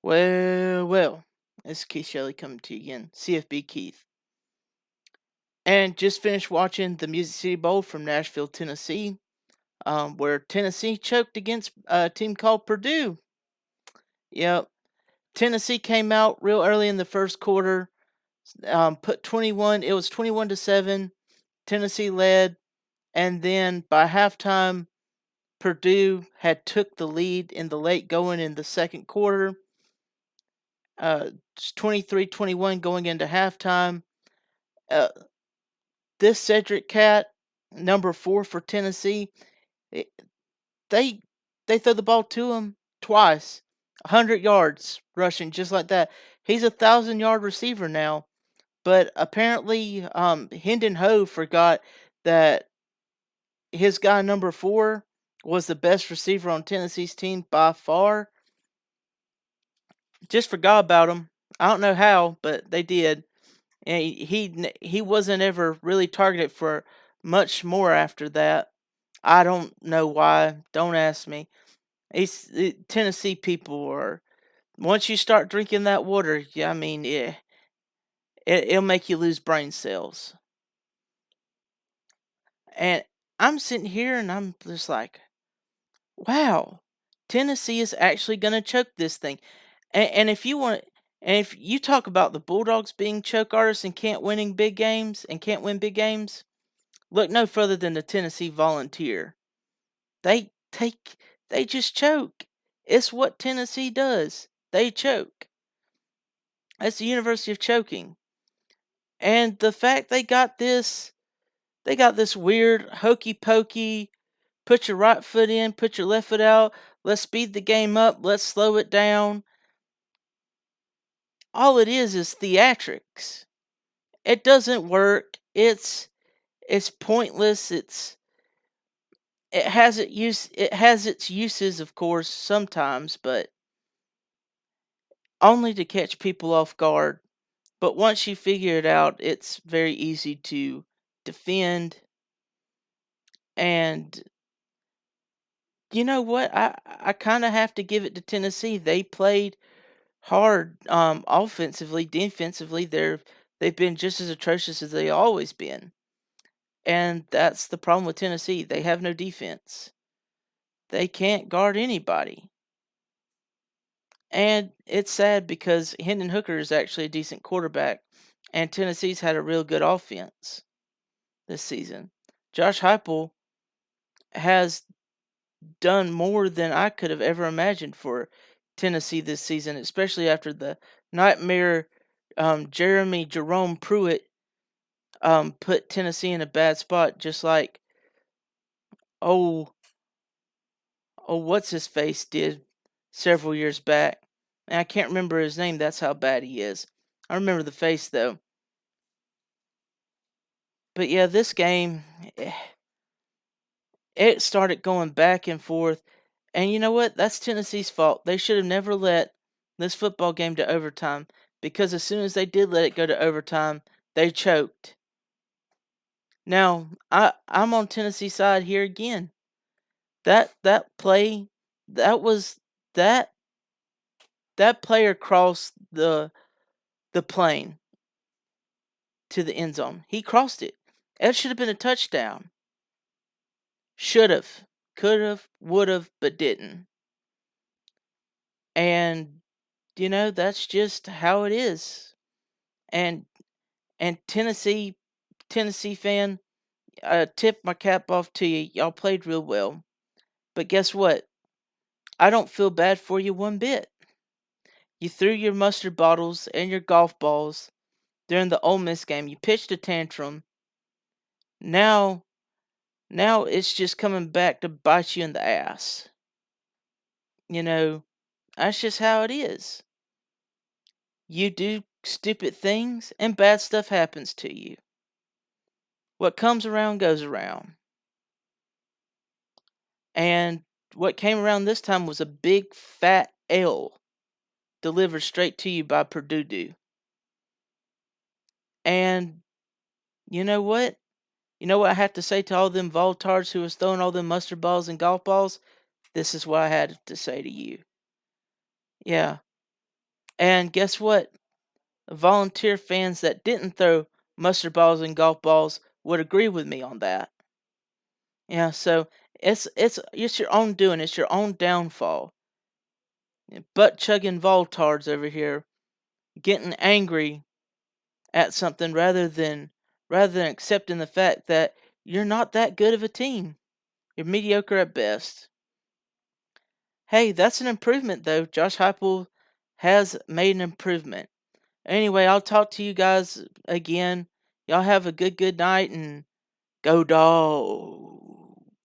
Well, it's Keith Shelley coming to you again, CFB Keith. And just finished watching the Music City Bowl from Nashville, Tennessee, where Tennessee choked against a team called Perdue. Yep. Tennessee came out real early in the first quarter, put 21, it was 21-7. Tennessee led, and then by halftime, Purdue had took the lead in the late going in the second quarter. 23-21 going into halftime. Uh, this Cedric Cat, number 4 for Tennessee, it, they they throw the ball to him twice, 100 yards rushing just like that. He's a 1,000-yard receiver now, but apparently Hendon Ho forgot that his guy number 4 was the best receiver on Tennessee's team by far. Just forgot about him. I don't know how, but they did. And he wasn't ever really targeted for much more after that. I don't know why. Don't ask me. Tennessee people are, once you start drinking that water, yeah, I mean, it'll make you lose brain cells. And I'm sitting here and I'm just like, wow, Tennessee is actually going to choke this thing. And if you want, and if you talk about the Bulldogs being choke artists and can't win big games, look no further than the Tennessee Volunteer. They take they just choke. It's what Tennessee does. They choke. That's the University of Choking. And the fact they got this weird hokey pokey, put your right foot in, put your left foot out, let's speed the game up, let's slow it down. All it is theatrics. It doesn't work. It's pointless. It has its uses, of course, sometimes, but only to catch people off guard. But once you figure it out, it's very easy to defend. And you know what? I kind of have to give it to Tennessee. They played hard, offensively, defensively. They've been just as atrocious as they always been. And that's the problem with Tennessee. They have no defense. They can't guard anybody. And it's sad because Hendon Hooker is actually a decent quarterback, and Tennessee's had a real good offense this season. Josh Heupel has done more than I could have ever imagined for Tennessee this season, especially after the nightmare Jeremy Jerome Pruitt put Tennessee in a bad spot, just like oh what's his face did several years back. And I can't remember his name. That's how bad he is. I remember the face though. But yeah, this game, it started going back and forth. And you know what? That's Tennessee's fault. They should have never let this football game to overtime, because as soon as they did let it go to overtime, they choked. Now, I'm on Tennessee side here again. That play, that was that that player crossed the plane to the end zone. He crossed it. It should have been a touchdown. Should have, could have, would have, but didn't. And that's just how it is. And Tennessee fan, I tip my cap off to you. Y'all played real well. But guess what? I don't feel bad for you one bit. You threw your mustard bottles and your golf balls during the Ole Miss game. You pitched a tantrum. Now it's just coming back to bite you in the ass. That's just how it is. You do stupid things and bad stuff happens to you. What comes around goes around. And what came around this time was a big fat L delivered straight to you by Perdue. And you know what? You know what I have to say to all them Voltards who was throwing all them mustard balls and golf balls? This is what I had to say to you. Yeah. And guess what? Volunteer fans that didn't throw mustard balls and golf balls would agree with me on that. Yeah, so it's your own doing, it's your own downfall. Butt chugging Voltards over here getting angry at something rather than accepting the fact that you're not that good of a team. You're mediocre at best. Hey, that's an improvement though. Josh Heupel has made an improvement. Anyway, I'll talk to you guys again. Y'all have a good night and go dog.